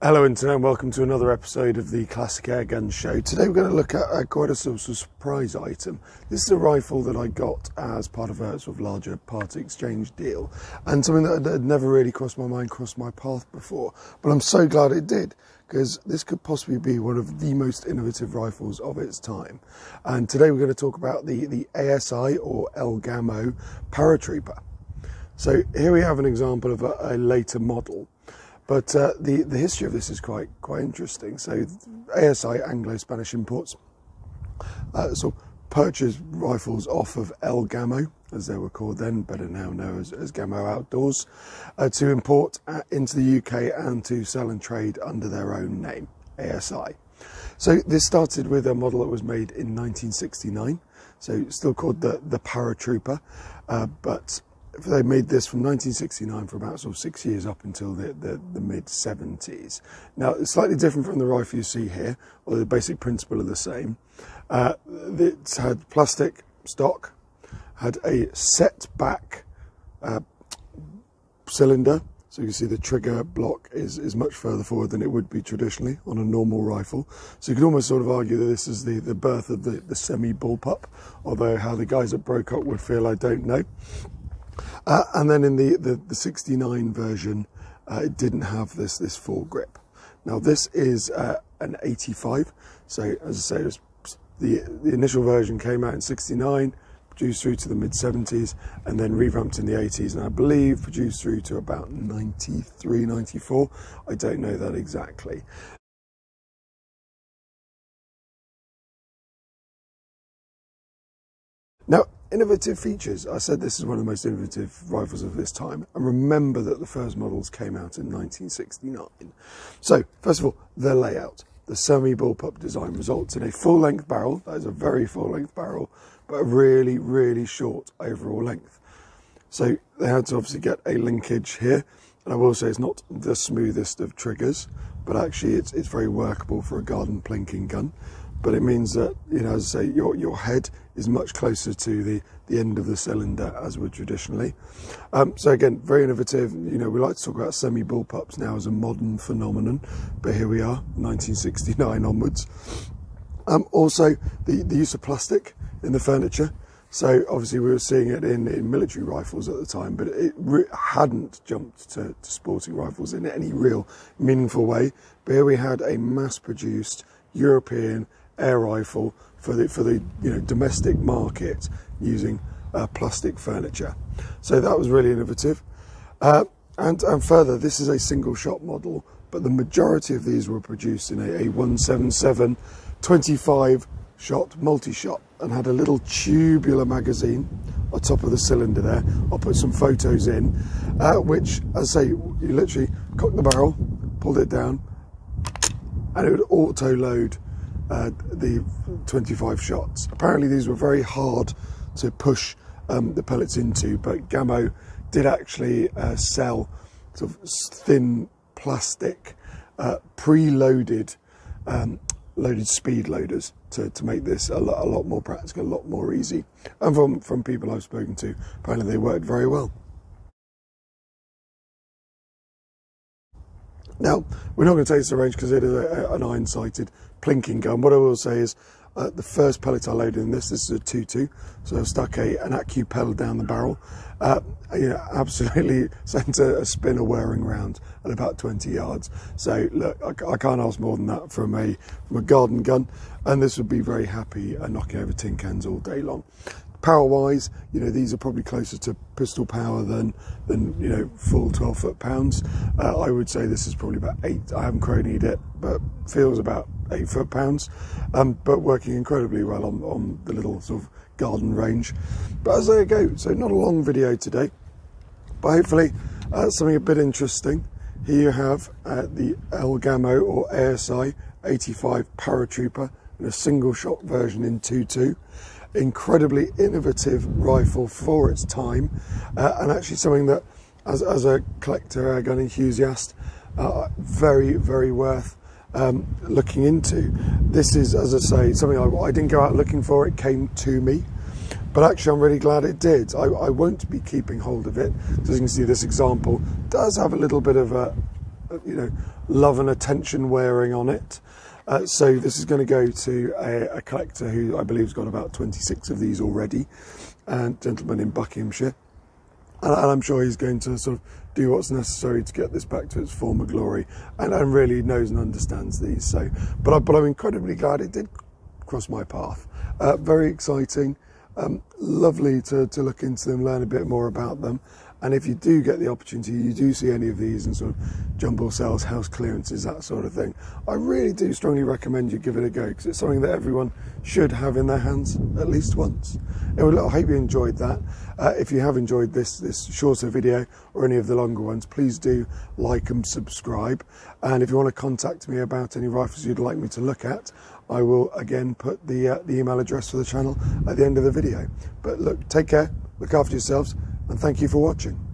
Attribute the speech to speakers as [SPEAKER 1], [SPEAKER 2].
[SPEAKER 1] Hello Internet and welcome to another episode of the Classic Airgun Show. Today we're going to look at quite a sort of surprise item. This is a rifle that I got as part of a sort of larger part exchange deal, and something that had never really crossed my path before, but I'm so glad it did, because this could possibly be one of the most innovative rifles of its time. And today we're going to talk about the ASI or Gamo Paratrooper. So here we have an example of a later model. But the history of this is quite interesting. So ASI, Anglo-Spanish imports, sort of purchased rifles off of Gamo, as they were called then, better now known as Gamo Outdoors, to import into the UK and to sell and trade under their own name, ASI. So this started with a model that was made in 1969, so still called the Paratrooper, but they made this from 1969 for about sort of 6 years up until the mid-70s. Now, it's slightly different from the rifle you see here, although the basic principle are the same. It had plastic stock, had a set back cylinder, so you can see the trigger block is much further forward than it would be traditionally on a normal rifle. So you could almost sort of argue that this is the birth of the semi-bullpup, although how the guys at Brocock would feel, I don't know. And then in the 69 version, it didn't have this foregrip. Now this is an 85. So as I say, the initial version came out in 69, produced through to the mid-70s, and then revamped in the 80s, and I believe produced through to about 93, 94. I don't know that exactly. Now, innovative features. I said this is one of the most innovative rifles of this time, and remember that the first models came out in 1969. So, first of all, the layout. The semi-bullpup design results in a full-length barrel. That is a very full-length barrel, but a really short overall length. So they had to obviously get a linkage here, and I will say it's not the smoothest of triggers, but actually it's very workable for a garden plinking gun. But it means that, you know, as I say, your head is much closer to the end of the cylinder as would traditionally. So again, very innovative. You know, we like to talk about semi-bullpups now as a modern phenomenon, but here we are, 1969 onwards. Also, the use of plastic in the furniture. So obviously we were seeing it in military rifles at the time, but it hadn't jumped to sporting rifles in any real meaningful way. But here we had a mass-produced European air rifle for the domestic market using plastic furniture. So that was really innovative. And further, this is a single shot model, but the majority of these were produced in a 177 25 shot multi-shot, and had a little tubular magazine on top of the cylinder there. I'll put some photos in, which, as I say, you literally cocked the barrel, pulled it down, and it would auto load the 25 shots. Apparently these were very hard to push the pellets into, but Gamo did actually sell sort of thin plastic pre-loaded loaded speed loaders to make this a lot more practical, a lot more easy. And from people I've spoken to, apparently they worked very well. Now, we're not going to take this to range because it is an iron-sighted plinking gun. What I will say is the first pellet I loaded in this is a 2.2, so I stuck an Accu pellet down the barrel. You know, absolutely sent a spinner whirring round at about 20 yards. So look, I can't ask more than that from a garden gun, and this would be very happy knocking over tin cans all day long. Power-wise, you know, these are probably closer to pistol power than you know, full 12 foot-pounds. I would say this is probably about 8. I haven't cronied it, but feels about 8 foot-pounds. But working incredibly well on the little sort of garden range. But as there you go, so not a long video today, but hopefully something a bit interesting. Here you have the Gamo or ASI 85 Paratrooper in a single-shot version in 2.2. Incredibly innovative rifle for its time, and actually something that, as a collector airgun enthusiast, very worth looking into. This is, as I say, something I didn't go out looking for. It came to me, but actually I'm really glad it did. I won't be keeping hold of it, because as you can see, this example does have a little bit of a love and attention wearing on it. So this is going to go to a collector who I believe has got about 26 of these already, and gentleman in Buckinghamshire. And I'm sure he's going to sort of do what's necessary to get this back to its former glory, and really knows and understands these. So, but I'm incredibly glad it did cross my path. Very exciting, lovely to look into them, learn a bit more about them. And if you do get the opportunity, you do see any of these in sort of jumble sales, house clearances, that sort of thing, I really do strongly recommend you give it a go, because it's something that everyone should have in their hands at least once. Anyway, I hope you enjoyed that. If you have enjoyed this shorter video or any of the longer ones, please do like and subscribe. And if you want to contact me about any rifles you'd like me to look at, I will again put the email address for the channel at the end of the video. But look, take care, look after yourselves, and thank you for watching.